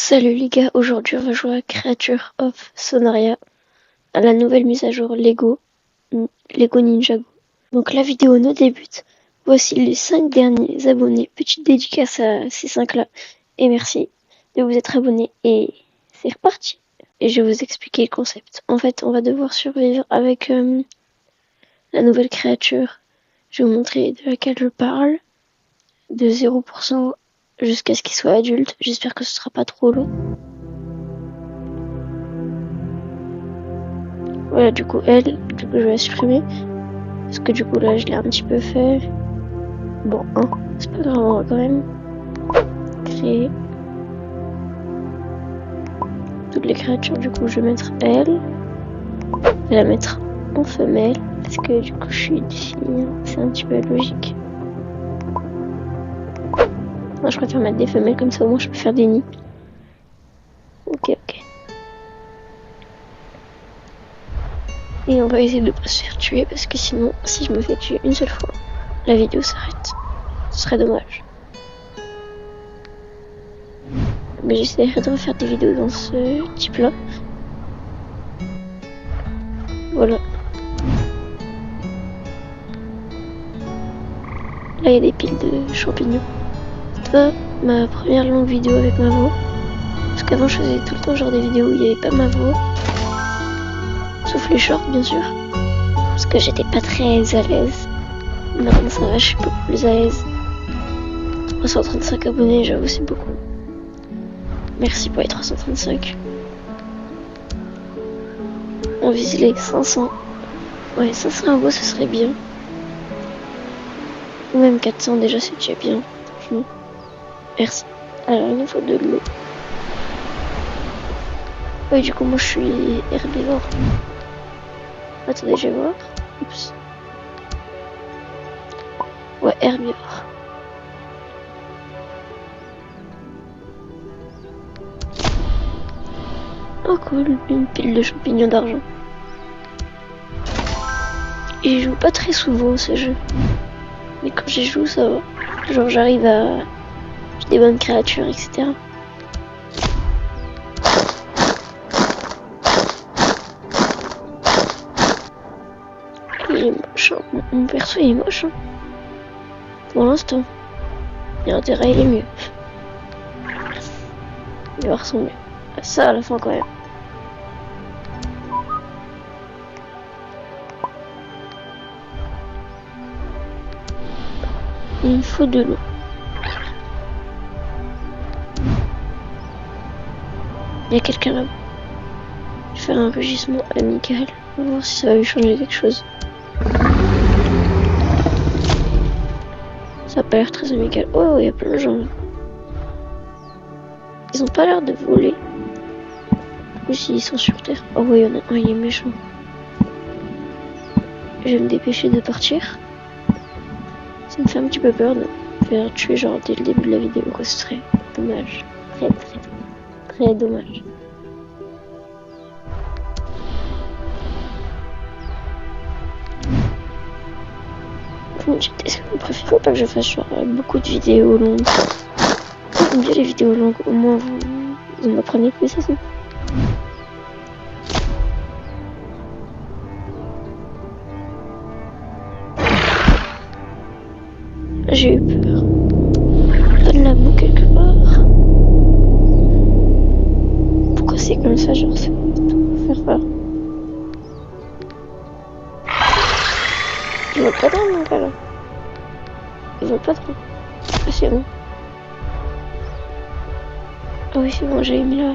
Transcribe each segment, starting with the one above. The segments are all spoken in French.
Salut les gars, aujourd'hui on va jouer à Creature of Sonaria, à la nouvelle mise à jour Lego Ninjago. Donc la vidéo ne débute. Voici les 5 derniers abonnés. Petite dédicace à ces 5 là. Et merci de vous être abonnés. Et c'est reparti. Et je vais vous expliquer le concept. En fait, on va devoir survivre avec la nouvelle créature. Je vais vous montrer de laquelle je parle. De 0% jusqu'à ce qu'il soit adulte. J'espère que ce sera pas trop long. Voilà, du coup, je vais la supprimer. Parce que du coup, là, je l'ai un petit peu fait. Bon, hein, c'est pas grave, on va quand même créer toutes les créatures. Du coup, je vais mettre elle. Je vais la mettre en femelle. Parce que du coup, je suis une fille. C'est un petit peu logique. Moi, je préfère mettre des femelles comme ça, au moins, je peux faire des nids. Ok. Et on va essayer de pas se faire tuer parce que sinon, si je me fais tuer une seule fois, la vidéo s'arrête. Ce serait dommage. Mais j'essaierai de refaire des vidéos dans ce type-là. Voilà. Là, il y a des piles de champignons. C'est ma première longue vidéo avec ma voix. Parce qu'avant, je faisais tout le temps genre des vidéos où il n'y avait pas ma voix. Sauf les shorts, bien sûr. Parce que j'étais pas très à l'aise. Maintenant, ça va, je suis beaucoup plus à l'aise. 335 abonnés, j'avoue, c'est beaucoup. Merci pour les 335. On vise les 500. Ouais, 500 abos, ce serait bien. Ou même 400, déjà, c'est déjà bien. Franchement. Merci. Alors, il nous faut de l'eau. Oui, du coup, moi, je suis herbivore. Attendez, je vais voir. Oups. Ouais, herbivore. Oh cool, une pile de champignons d'argent. Et je joue pas très souvent ce jeu. Mais quand j'y joue, ça va. Genre j'arrive à... J'ai des bonnes créatures, etc. Il est moche, hein. Mon perso il est moche. Hein. Pour l'instant. Et intérêt il est mieux. Il va ressembler à ça à la fin quand même. Il me faut de l'eau. Il y a quelqu'un là. Je vais faire un rugissement amical. On va voir si ça va lui changer quelque chose. Ça a pas l'air très amical. Oh, il y a plein de gens là. Ils ont pas l'air de voler. Ou s'ils sont sur terre. Oh oui, il y en a un, il est méchant. Je vais me dépêcher de partir. Ça me fait un petit peu peur de faire tuer genre dès le début de la vidéo, quoi. Ce serait dommage. Très dommage. Est-ce que vous préférez pas que je fasse genre beaucoup de vidéos longues? J'aime bien les vidéos longues, au moins vous m'apprenez plus aussi. J'ai eu peur. Pas de la boue quelque part. Pourquoi c'est comme ça, genre ça va tout faire peur. Ils veulent pas trop mon gars là. Ils veulent pas trop. Ah c'est bon. Ah oui c'est bon, j'ai mis là.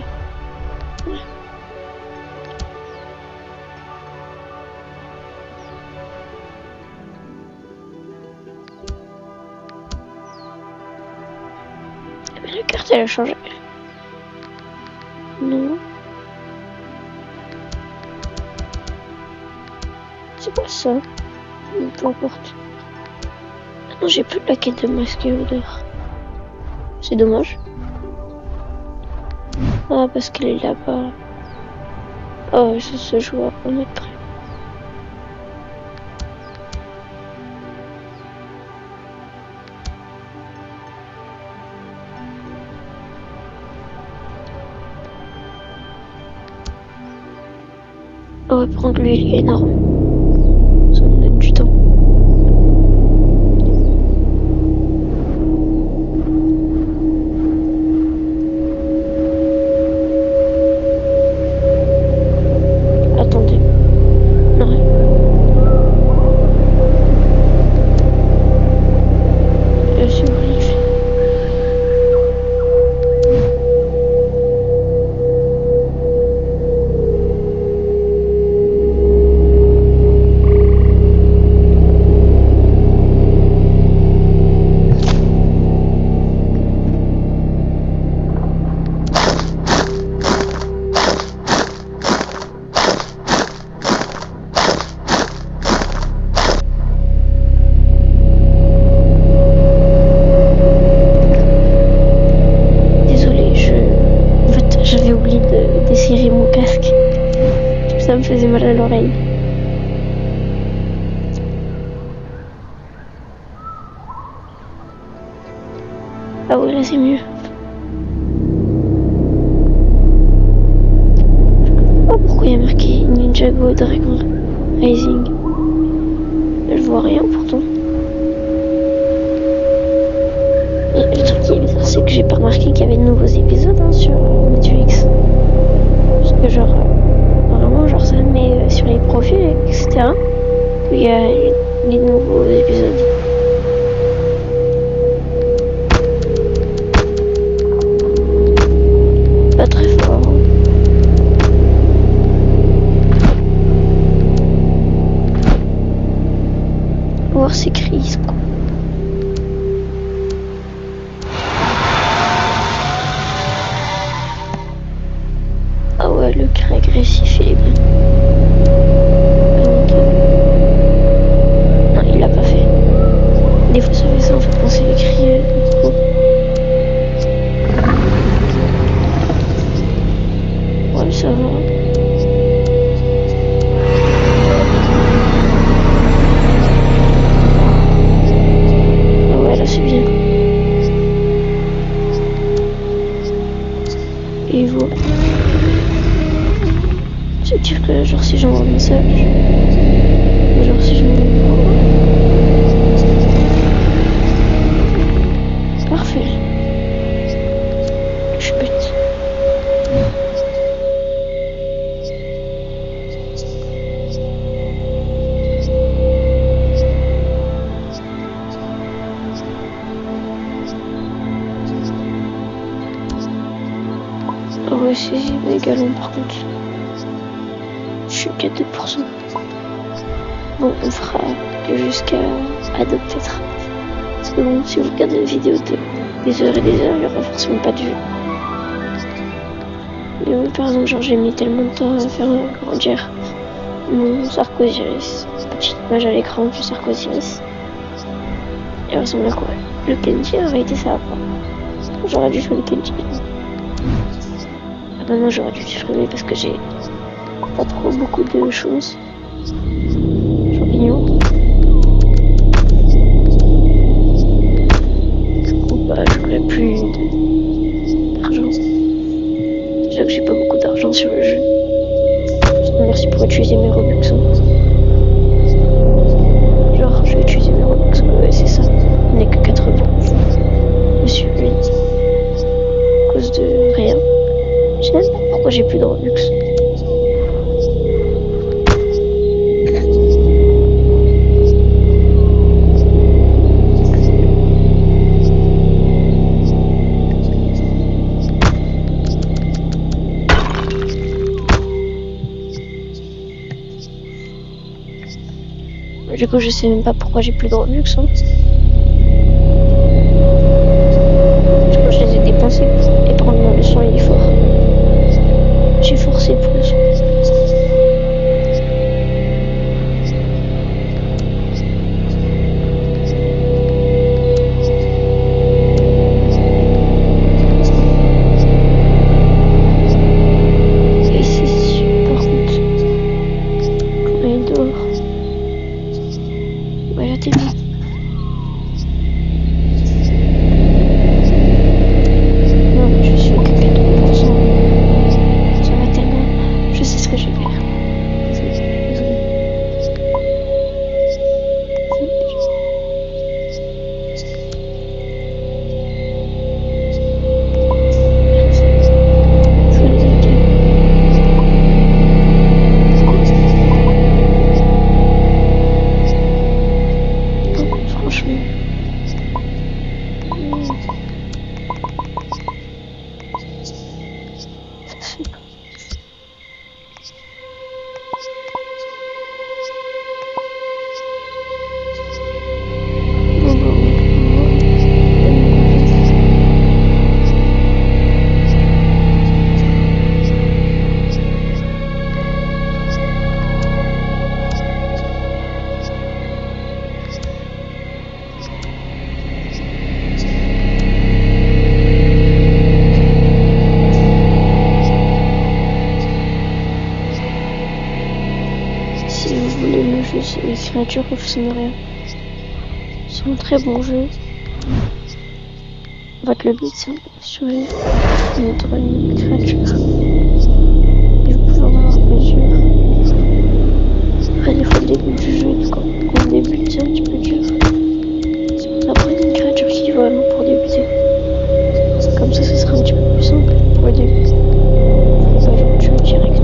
Mais la carte elle a changé. Non. C'est quoi ça? Peu importe. Ah non, j'ai plus de la quête de masque et odeur. C'est dommage. Ah, parce qu'elle est là-bas. Oh, ça se joue à 1 mètre près. Ouais, par contre, lui, il est énorme. Ça me donne du temps. Attendez. Non. Je suis horrible. J'avais oublié de desserrer mon casque. Ça me faisait mal à l'oreille. Ah ouais, là c'est mieux. Oh, pourquoi il y a marqué Ninjago Dragon Rising? Je vois rien pourtant. Et le truc qui est bizarre, c'est que j'ai pas remarqué qu'il y avait de nouveaux épisodes sur Netflix. Parce que genre, vraiment, genre ça met sur les profils, etc. Il y a les nouveaux épisodes. Pas très fort. Faut voir c'est Chris quoi. Ah ouais, le cri agressif il est bien. Non, il l'a pas fait. Des fois ça fait ça en fait quand c'est les cris trop. Ouais, ça va. Ah ouais, là c'est bien. Et il voit. C'est-à-dire que genre si j'envoie un message, genre si je parfait. Je suis bête. Ah ouais, c'est également par contre. Je suis qu'à 2%. Bon, on fera jusqu'à ado peut-être. Parce que bon, si vous regardez une vidéo de des heures et des heures, il n'y aura forcément pas de vue. Mais oui, par exemple, genre j'ai mis tellement de temps à faire grandir mon Sarkoziris. Petite image à l'écran du Sarkoziris. Il ressemble à quoi? Le Kenji, en réalité ça va pas. J'aurais dû jouer le Kenji. Ah bah non, j'aurais dû supprimer parce que j'ai pas trop beaucoup de choses. Champignons. Du coup, bah, j'aurais plus d'argent. Déjà que j'ai pas beaucoup d'argent sur le jeu. Merci pour utiliser mes Robux. Genre, je vais utiliser mes Robux. Ouais, c'est ça. On n'est que 80. Je me suis ruiné. À cause de rien. Je sais même pas pourquoi j'ai plus de Robux. Du coup, je sais même pas pourquoi j'ai plus de Robux. Du coup, je les ai dépensés. Et par contre, le son il est fort. J'ai forcé pour le son. Et c'est super par contre. Quand il est dehors. Ouais, là t'es bien. Creature of Sonoria. C'est un très bon jeu. En fait, le but c'est survivre contre une créature. Et vous pouvez en avoir plusieurs. Après, des fois, le début du jeu, quand on débute, c'est un petit peu dur. C'est pour ça prendre une créature qui vole pour débuter. Comme ça sera un petit peu plus simple pour le début. Faut pas genre tuer direct.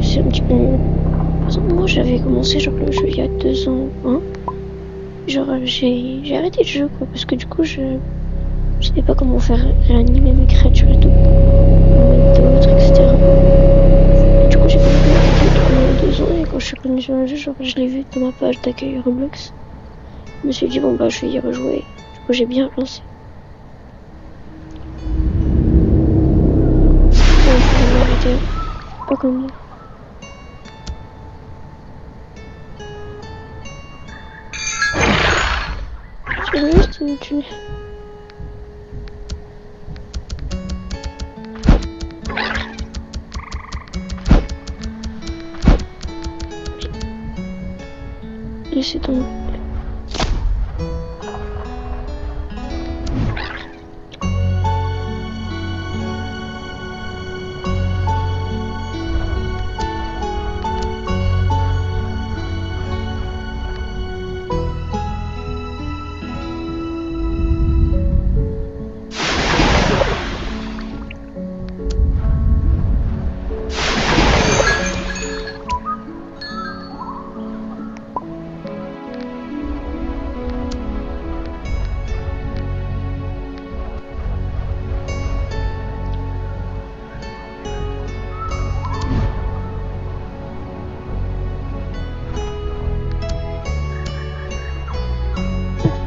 C'est un petit peu nul. Par exemple, moi j'avais commencé genre le jeu il y a 2 ans, hein. Genre j'ai arrêté le jeu quoi, parce que du coup je savais pas comment faire réanimer mes créatures et tout, mettre d'autres, etc. Et du coup j'ai pas pu arrêter pendant 2 ans, et quand je suis revenue sur le jeu, genre je l'ai vu dans ma page d'accueil Roblox. Je me suis dit bon bah je vais y rejouer. Du coup j'ai bien lancé. Ouais, je vais m'arrêter. Pas comme nous. Je vais juste me tuer. Laissez tomber.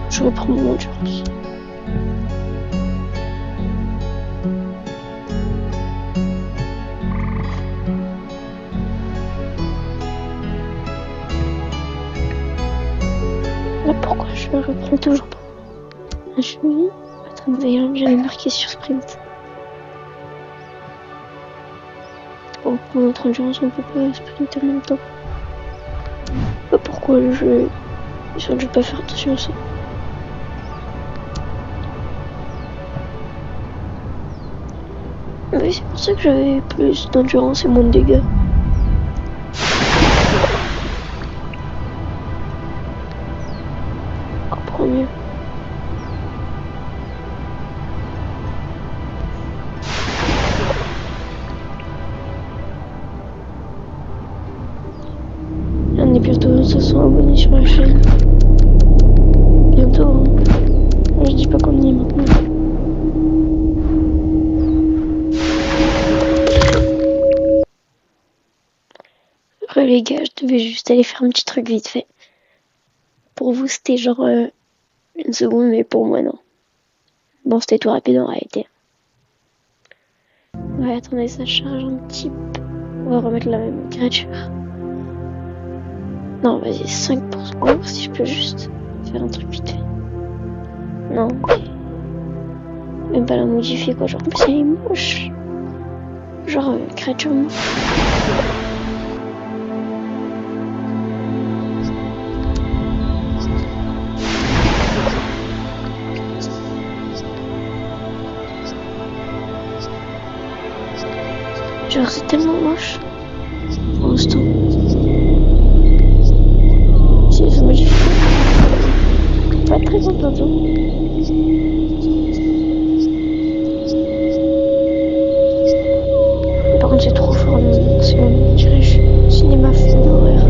Je reprends mon endurance. Là, pourquoi je me reprends toujours pas? Je suis attends, j'avais marqué sur sprint. Pour prendre notre endurance, on peut pas sprinter en même temps. Pourquoi le jeu... Je vais pas faire attention à ça. Oui, c'est pour ça que j'avais plus d'endurance et moins de dégâts. Encore mieux. Là, on est bientôt 500 abonnés sur la chaîne. Bientôt, hein. Je dis pas qu'on y est maintenant. Les gars, je devais juste aller faire un petit truc vite fait. Pour vous, c'était genre 1 seconde, mais pour moi, non. Bon, c'était tout rapide en réalité. Ouais, attendez, ça charge un petit peu. On va remettre la même créature. Non, vas-y, 5%. On va voir si je peux juste faire un truc vite fait. Non, mais... Même pas la modifier, quoi. Genre, en plus, elle est moche. Genre, créature moche. Genre c'est tellement moche pour l'instant. Si ça modifie pas très contente. Par contre c'est trop fort, c'est même, je dirais, cinéma film d'horreur.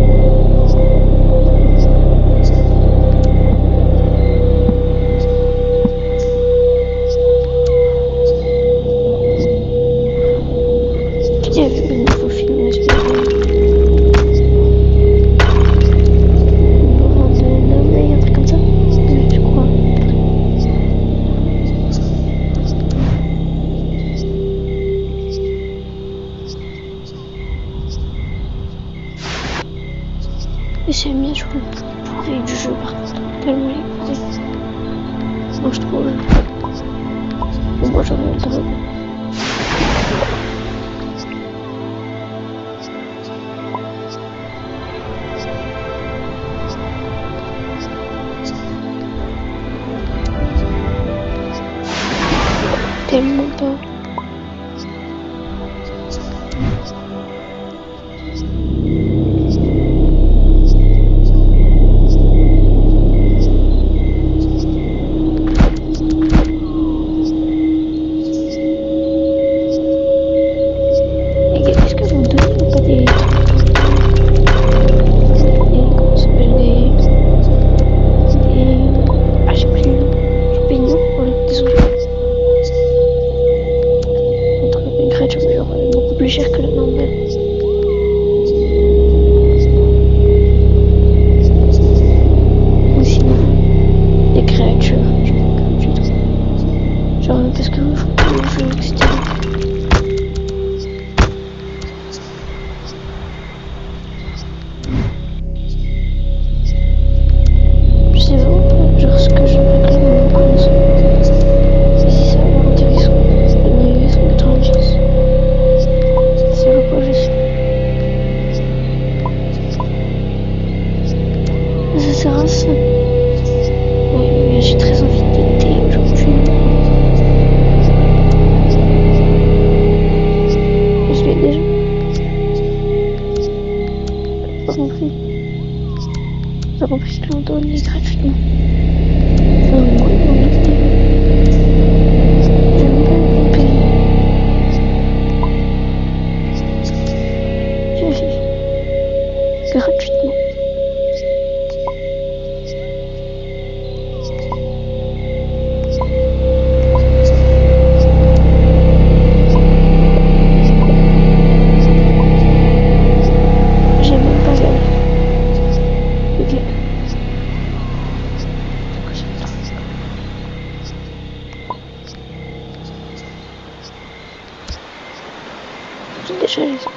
sur le pourri du jeu par contre. Tellement il est pourri. Moi je trouve. Bon, moi j'aurais le drogue. Tellement pas. Est-ce que vous me donnez ou pas des trucs? Comment ça s'appelle ah, j'ai plus le nom. Du peignot, voilà, désolé. Une créature mais genre beaucoup plus chère que la normale. Ou sinon, des créatures, je sais pas comment tu trouves. Genre parce que je trouve que le jeu etc. Je sais vraiment pas, genre ce que je réclame comme ça. Si ça a l'air intéressant, le niveau 190. C'est le quoi je sais. Ça sert à ça. Oui, mais j'ai très envie de thé aujourd'hui. Je l'ai déjà. J'ai pas compris. J'ai pas compris que l'on donnait gratuitement. Enfin, moi, on l'a fait. J'aime pas le payer. J'ai fait gratuitement. J'ai même pas gagné. Ok. J'ai déjà les expériences.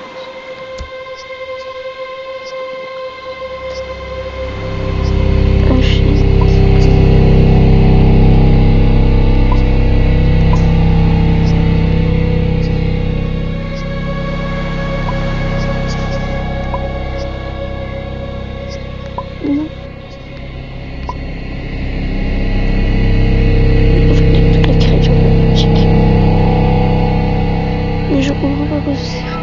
Un chien. Non. En fait, toutes les créatures magiques. Mais je comprends pas quoi ça sert.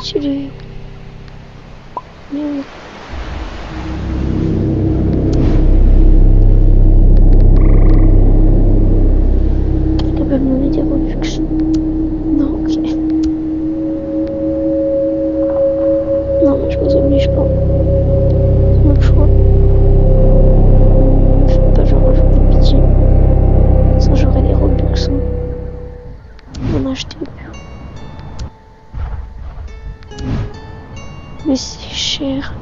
Stylé. Mais oui. Quelqu'un peut me donner des Robux? Non, ok. Non, mais je vous oblige pas. C'est votre choix. Faites pas genre, je vous fais pitié. Ça, j'aurai des Robux. On a acheté le bureau. Mais c'est cher.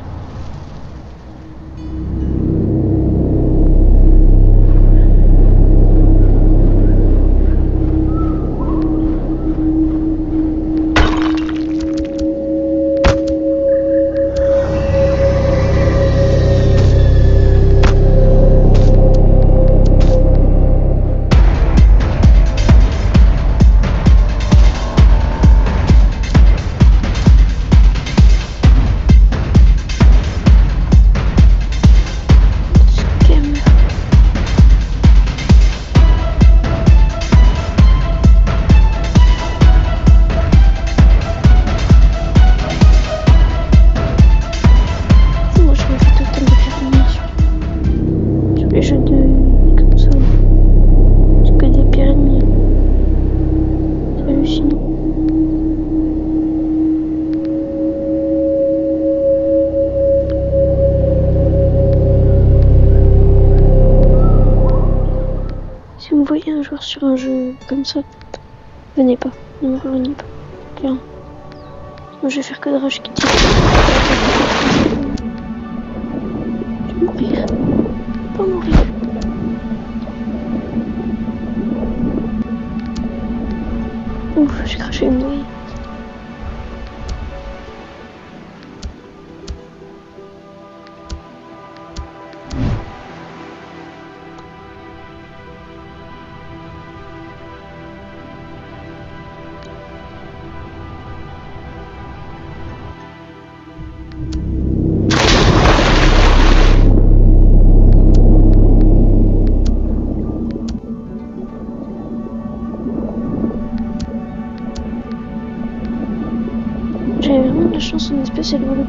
Sur un jeu comme ça, venez pas, ne me rejoignez pas, clairement. Moi je vais faire que de rage quitter. Je vais mourir. Pas mourir. Ouf, j'ai craché. vais me noyer. J'avais vraiment de la chance, une espèce elle volait.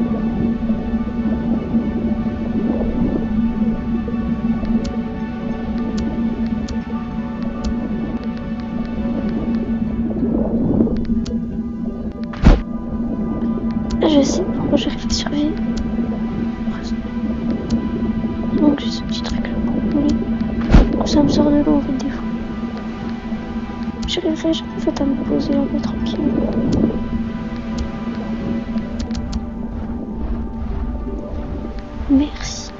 Là je sais pourquoi j'arrive à survivre. Donc j'ai ce petit truc là pour voler. Ça me sort de l'eau en fait des fois. J'arriverai jamais en fait à me poser là-bas tranquille. Merci.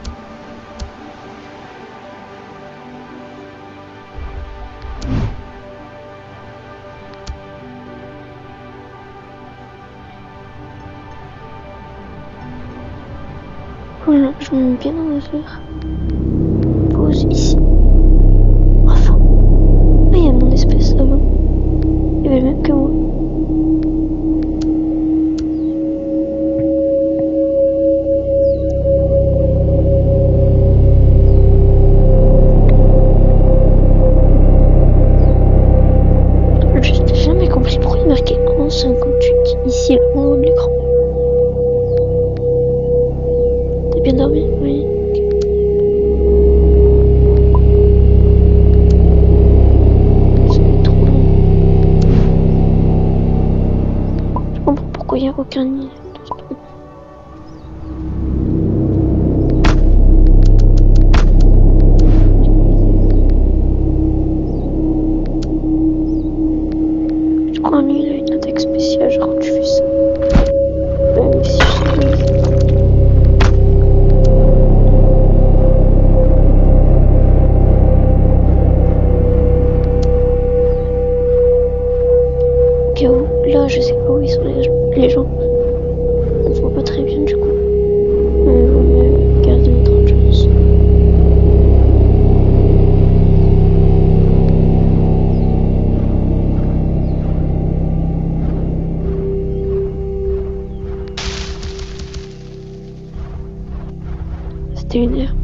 Voilà, je me mets bien dans ma affaire. Pose ici. Enfin. Ah, il y a mon espèce là-bas. Il y avait le même que moi. Je n'ai jamais compris pourquoi il marquait 1,58 ici, là, en haut de l'écran. T'as bien dormi? Oui. Ça va être trop long. Je comprends pourquoi il n'y a aucun nid. Je crois lui il a une attaque spéciale, genre quand tu fais ça. Même si je sais pas. Au cas où, là je sais pas où ils sont les gens. On voit pas très bien du coup. Mais il vaut mieux garder notre chance. C'était une heure.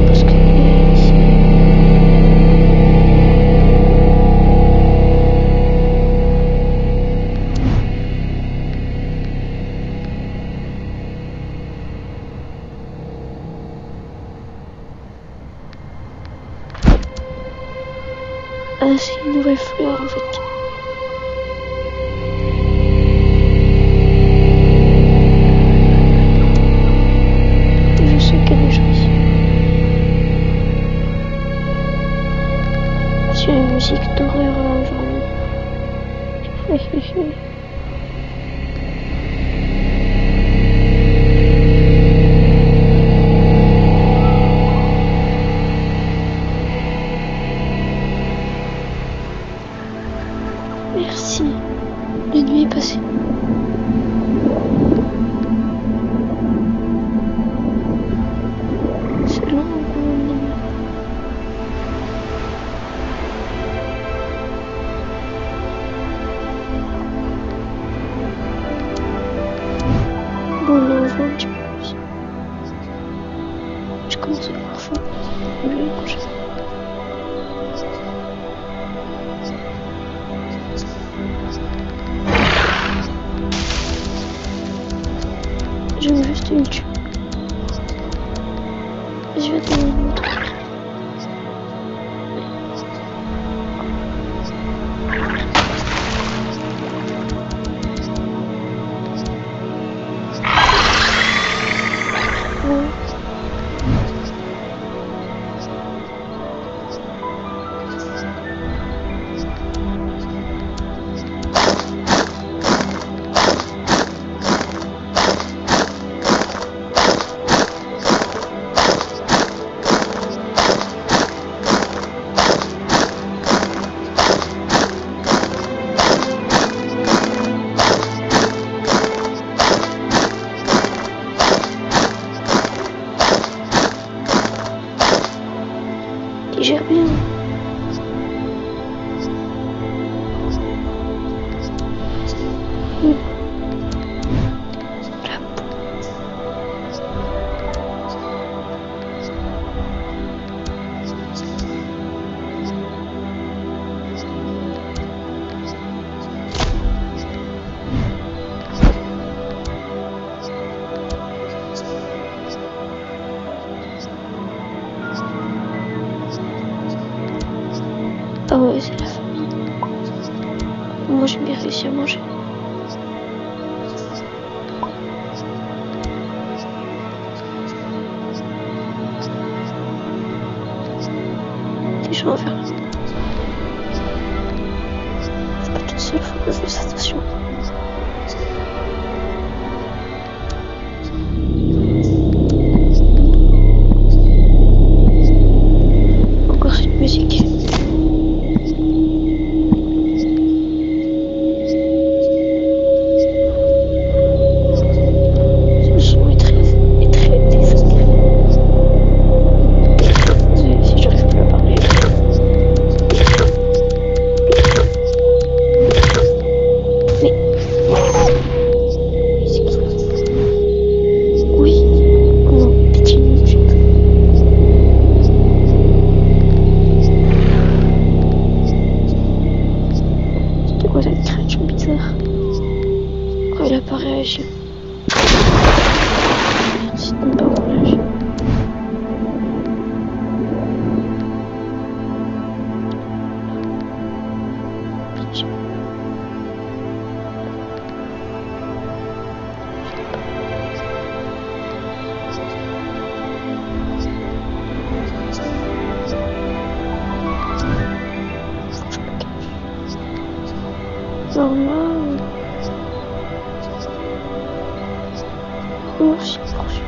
Parce que ici. Ah, c'est une nouvelle fleur en fait. Je sais qu'elle est gentille. C'est une musique d'horreur là aujourd'hui. Merci. La nuit est passée. C'est long quand même. Bon, là, on joue un petit peu plus. Je commence tu me tues. Je vais te donner mon truc. Il gère bien. Ah ouais, c'est la famille. Moi, j'ai bien réussi à manger. Les gens envers moi. Je suis pas toute seule, faut que je fasse attention. Encore cette musique. Cette créature bizarre. Quand il a pas réagi. Merci de ne pas avoir réagi. Normal. Merci pour ça.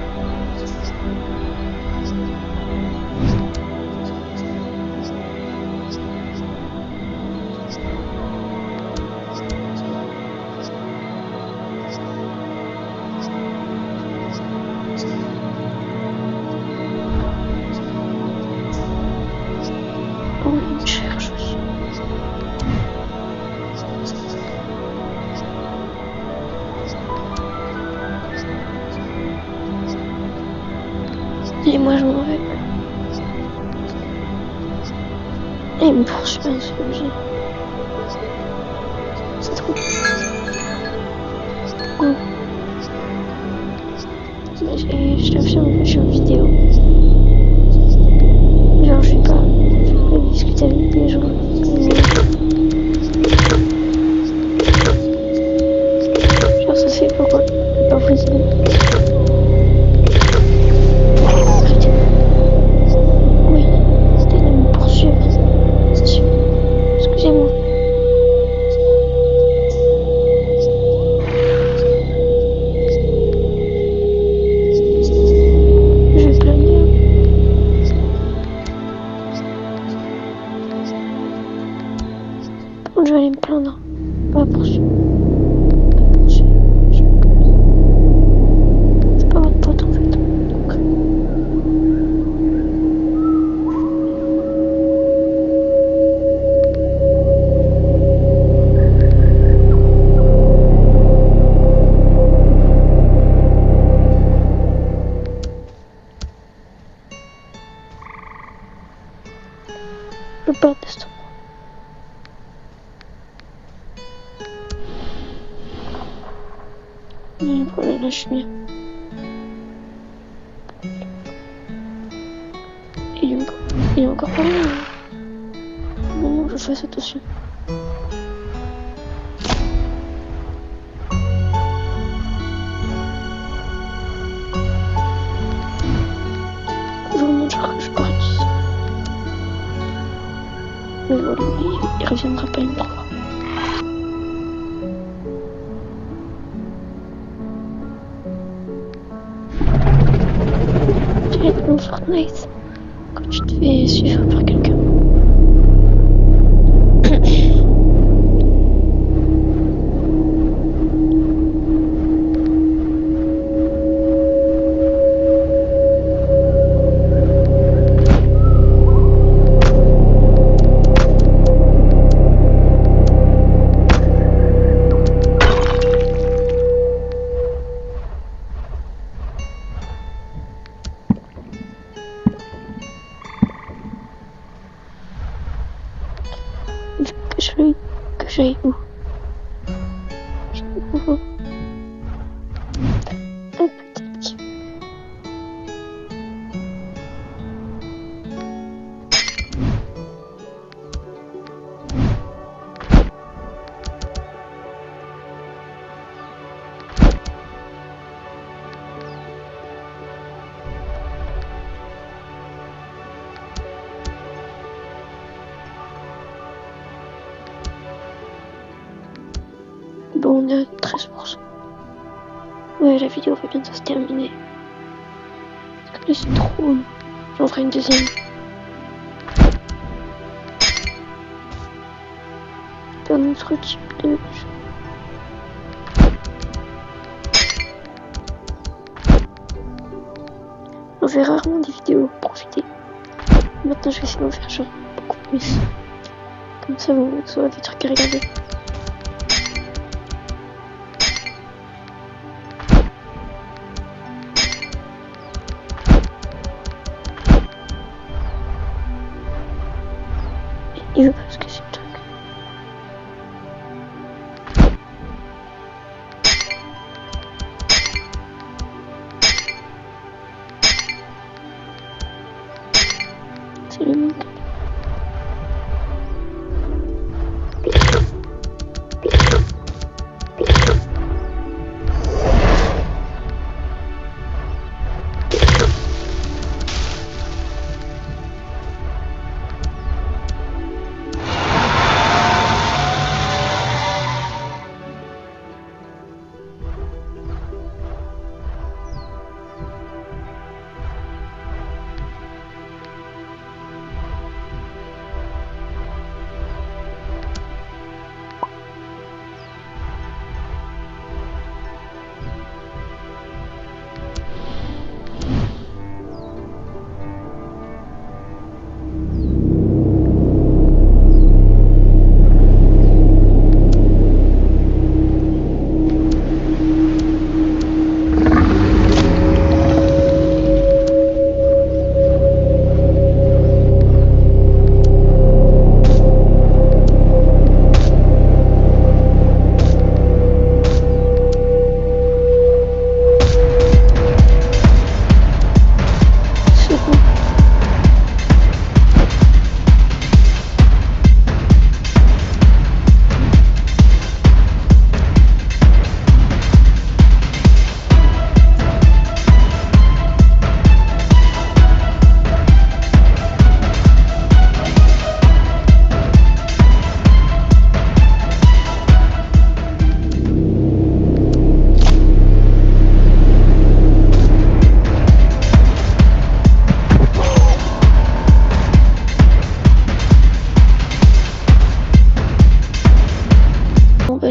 Oh, il me cherche aussi. Et moi je m'en vais. Et il me poursuit un sujet. C'est trop. Oh. Mais je t'affirme que je suis en vidéo. Genre je vais pas discuter avec des gens. Genre ça se fait pourquoi pas vous aider. Excusez-moi. Je vais planer. Je vais aller me plaindre. Pas poursuivre. Je suis pas votre pote en fait. Donc... je pars de cet endroit. Voilà, là je suis bien. Il est encore pas loin. Non, je fasse attention. Vraiment, je pars d'ici. Mais voilà, il reviendra pas une fois. Tu es dans Fortnite quand tu te fais suivre par quelqu'un. Que j'aille où? Ah, peut-être. Bon, on est à 13%. Ouais, la vidéo va bientôt se terminer. Parce que là, c'est trop long. J'en ferai une deuxième. Dans notre type de jeu. On fait rarement des vidéos pour profiter. Maintenant, je vais essayer d'en faire genre beaucoup plus. Comme ça, vous aurez des trucs à regarder. Il veut pas se casser le truc. C'est le monde.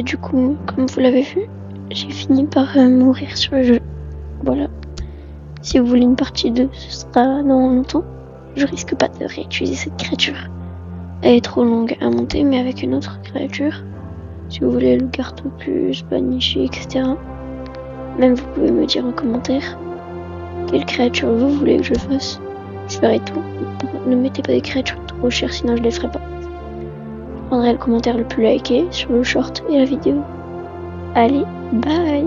Du coup, comme vous l'avez vu, j'ai fini par mourir sur le jeu. Voilà. Si vous voulez une partie 2, ce sera dans longtemps. Je risque pas de réutiliser cette créature. Elle est trop longue à monter, mais avec une autre créature. Si vous voulez le Cartopus, Banshee, etc. Même vous pouvez me dire en commentaire quelle créature vous voulez que je fasse. Je ferai tout. Ne mettez pas des créatures trop chères, sinon je les ferai pas. Je prendrai le commentaire le plus liké sur le short et la vidéo. Allez, bye!